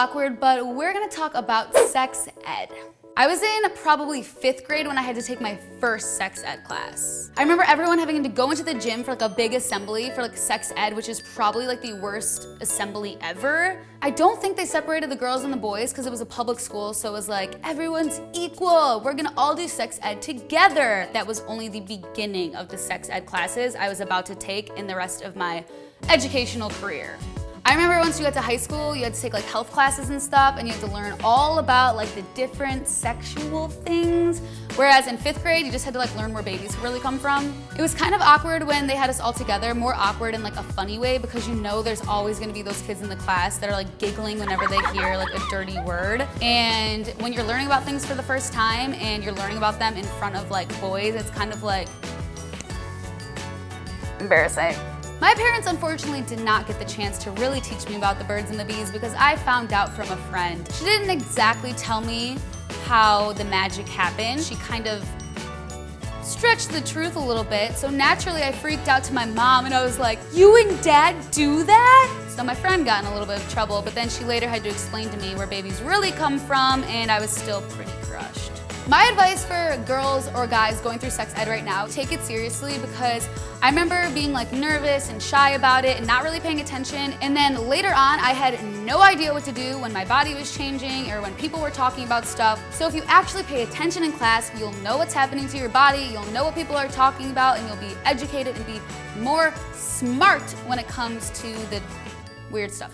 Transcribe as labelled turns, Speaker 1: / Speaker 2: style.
Speaker 1: awkward, but we're gonna talk about sex ed. I was in probably 5th grade when I had to take my first sex ed class. I remember everyone having to go into the gym for like a big assembly for like sex ed, which is probably like the worst assembly ever. I don't think they separated the girls and the boys because it was a public school, so it was like, everyone's equal. We're gonna all do sex ed together. That was only the beginning of the sex ed classes I was about to take in the rest of my educational career. I remember once you got to high school, you had to take like health classes and stuff, and you had to learn all about like the different sexual things. Whereas in 5th grade, you just had to like learn where babies really come from. It was kind of awkward when they had us all together, more awkward in like a funny way, because you know there's always gonna be those kids in the class that are like giggling whenever they hear like a dirty word. And when you're learning about things for the first time and you're learning about them in front of like boys, it's kind of like embarrassing. My parents unfortunately did not get the chance to really teach me about the birds and the bees because I found out from a friend. She didn't exactly tell me how the magic happened. She kind of stretched the truth a little bit, so naturally I freaked out to my mom and I was like, "You and Dad do that?" So my friend got in a little bit of trouble, but then she later had to explain to me where babies really come from, and I was still pretty crushed. My advice for girls or guys going through sex ed right now, take it seriously, because I remember being like nervous and shy about it and not really paying attention, and then later on I had no idea what to do when my body was changing or when people were talking about stuff. So if you actually pay attention in class, you'll know what's happening to your body, you'll know what people are talking about, and you'll be educated and be more smart when it comes to the weird stuff.